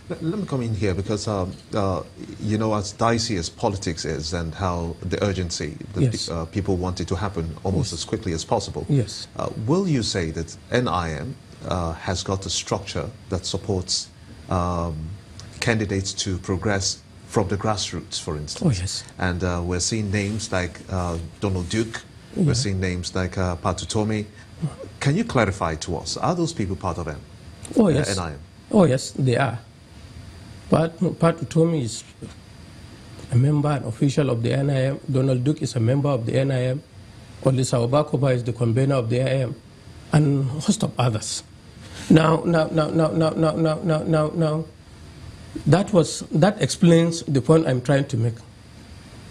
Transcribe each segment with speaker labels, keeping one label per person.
Speaker 1: Let me come in here because, you know, as dicey as politics is and how the urgency,
Speaker 2: Yes.
Speaker 1: people want it to happen almost
Speaker 2: Yes.
Speaker 1: as quickly as possible.
Speaker 2: Yes.
Speaker 1: Will you say that NIM has got a structure that supports candidates to progress from the grassroots, for instance?
Speaker 2: Oh, yes.
Speaker 1: And we're seeing names like Donald Duke,
Speaker 2: Yeah.
Speaker 1: we're seeing names like Patutomi. Can you clarify to us, are those people part of
Speaker 2: Oh, yes.
Speaker 1: NIM?
Speaker 2: Oh, yes, they are. But Patutomi is a member and official of the NIM. Donald Duke is a member of the NIM. Olisa Obakoba is the convener of the NIM, and a host of others. Now, that explains the point I'm trying to make.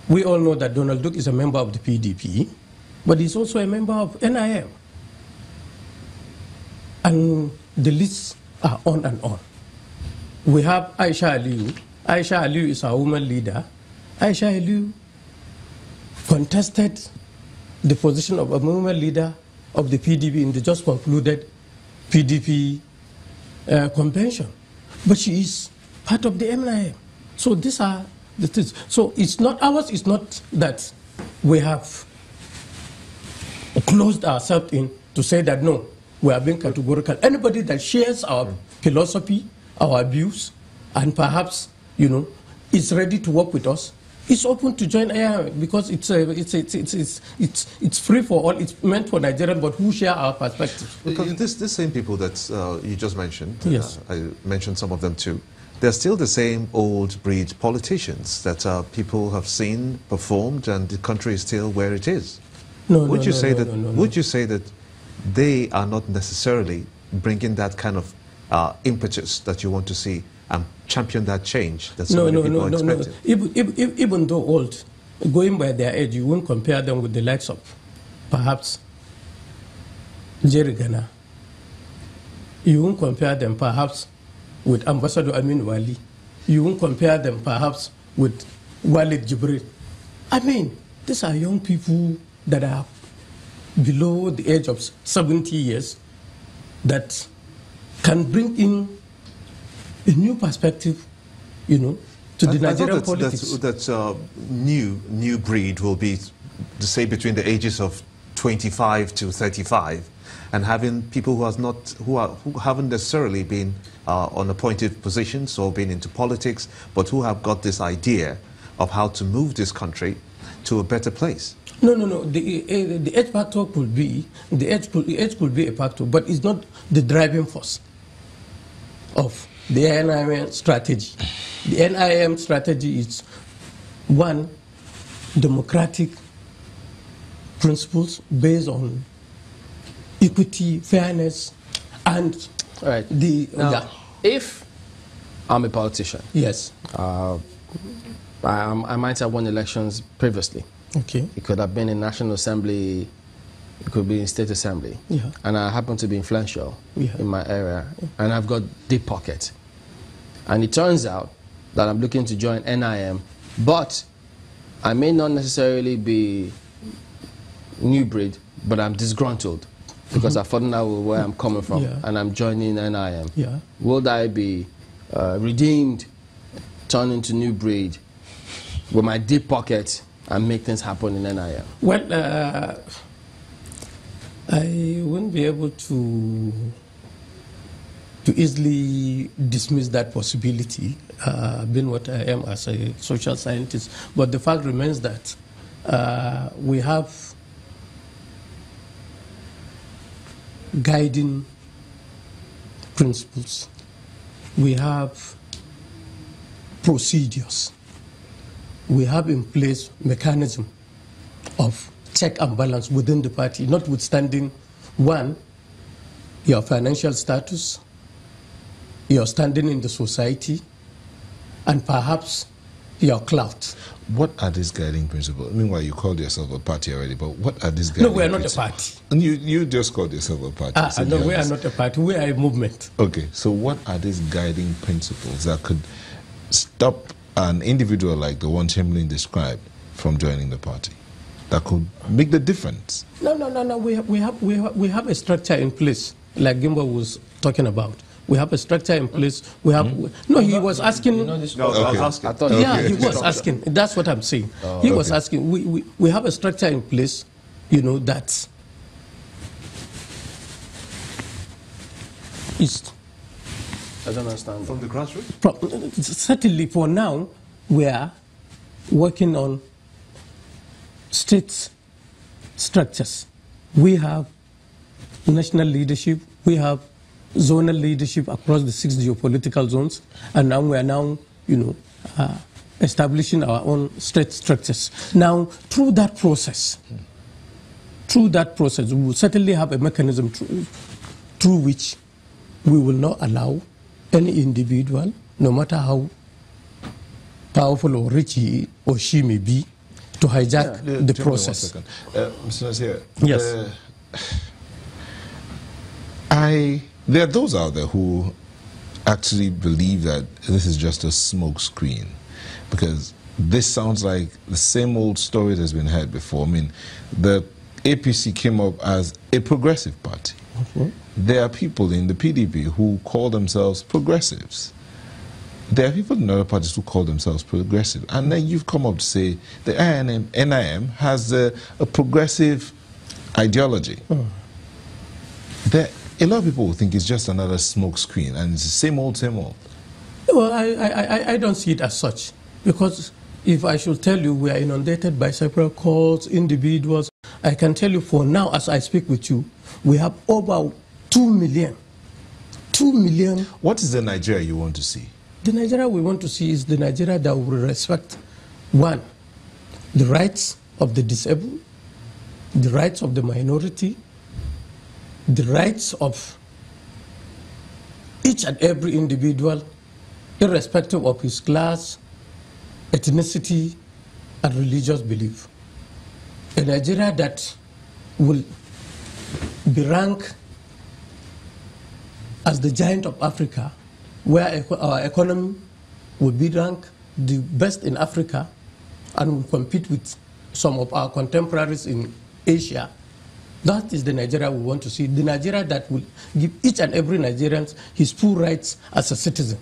Speaker 2: We all know that Donald Duke is a member of the PDP, but he's also a member of NIM. And the lists are on and on. We have Aisha Aliyu. Aisha Aliyu is our woman leader. Aisha Aliyu contested the position of a woman leader of the PDP in the just concluded PDP convention. But she is part of the NIM. So these are the things. So it's not, ours is not that we have closed ourselves in to say that no, we are being categorical. Anybody that shares our philosophy, our views, and perhaps, you know, is ready to work with us, is open to join NIM because it's free for all. It's meant for Nigerians, but who share our perspective.
Speaker 1: Because this same people that you just mentioned,
Speaker 2: Yes.
Speaker 1: I mentioned some of them too, they're still the same old breed politicians that people have seen, performed, and the country is still where it is. Would you say that they are not necessarily bringing that kind of impetus that you want to see and champion that change that so many people are expecting?
Speaker 2: Even though old, going by their age, you won't compare them with the likes of perhaps Jerry Ghana. You won't compare them perhaps with Ambassador Amin Wali. You won't compare them perhaps with Walid Jibril. I mean, these are young people that are below the age of 70 years that can bring in a new perspective, you know, to the Nigerian politics.
Speaker 1: That new breed will be, say, between the ages of 25 to 35, and having people who haven't necessarily been on appointed positions or been into politics, but who have got this idea of how to move this country to a better place.
Speaker 2: No. The age factor could be age could be a factor, but it's not the driving force of the NIM strategy. The NIM strategy is one, democratic principles based on equity, fairness, and
Speaker 3: right. If I'm a politician,
Speaker 2: yes,
Speaker 3: I might have won elections previously.
Speaker 2: Okay.
Speaker 3: It could have been in National Assembly, it could be in State Assembly.
Speaker 2: Yeah.
Speaker 3: And I happen to be influential in my area, and I've got deep pockets. And it turns out that I'm looking to join NIM, but I may not necessarily be new breed, but I'm disgruntled because I've fallen out with where I'm coming from, and I'm joining NIM.
Speaker 2: Yeah.
Speaker 3: Will I be redeemed, turn into new breed with my deep pockets and make things happen in NIM?
Speaker 2: Well, I wouldn't be able to easily dismiss that possibility, being what I am as a social scientist. But the fact remains that we have guiding principles. We have procedures. We have in place mechanism of check and balance within the party, notwithstanding, one, your financial status, your standing in the society, and perhaps your clout.
Speaker 4: What are these guiding principles? Meanwhile, you called yourself a party already, but what are these guiding principles?
Speaker 2: No, we are not a party.
Speaker 4: And you just called yourself a party.
Speaker 2: No, we are not a party. We are a movement.
Speaker 4: Okay, so what are these guiding principles that could stop an individual like the one Chamberlain described from joining the party, that could make the difference?
Speaker 2: No. We have a structure in place, like Gimba was talking about. We have a structure in place. We have no. He was asking.
Speaker 1: No, I was asking.
Speaker 3: I thought
Speaker 2: Yeah, he was asking. That's what I'm saying. He was asking. We have a structure in place, you know, that is.
Speaker 3: I don't understand.
Speaker 1: From the grassroots?
Speaker 2: Certainly, for now, we are working on state structures. We have national leadership. We have zonal leadership across the 6 geopolitical zones, and now we are establishing our own state structures. Now, through that process, we will certainly have a mechanism through which we will not allow any individual, no matter how powerful or rich he or she may be, to hijack the process.
Speaker 4: Mr. Naseer,
Speaker 2: yes.
Speaker 4: There are those out there who actually believe that this is just a smoke screen, because this sounds like the same old story that's been heard before. I mean, the APC came up as a progressive party. There are people in the PDP who call themselves progressives. There are people in other parties who call themselves progressive. And then you've come up to say the NIM has a progressive ideology. A lot of people will think it's just another smoke screen and it's the same old, same old.
Speaker 2: Well, I don't see it as such, because if I should tell you we are inundated by several calls, individuals, I can tell you for now, as I speak with you, we have over 2 million. 2 million.
Speaker 4: What is the Nigeria you want to see?
Speaker 2: The Nigeria we want to see is the Nigeria that will respect, one, the rights of the disabled, the rights of the minority, the rights of each and every individual, irrespective of his class, ethnicity, and religious belief. A Nigeria that will be ranked as the giant of Africa, where our economy will be ranked the best in Africa and will compete with some of our contemporaries in Asia. That is the Nigeria we want to see, the Nigeria that will give each and every Nigerian his full rights as a citizen.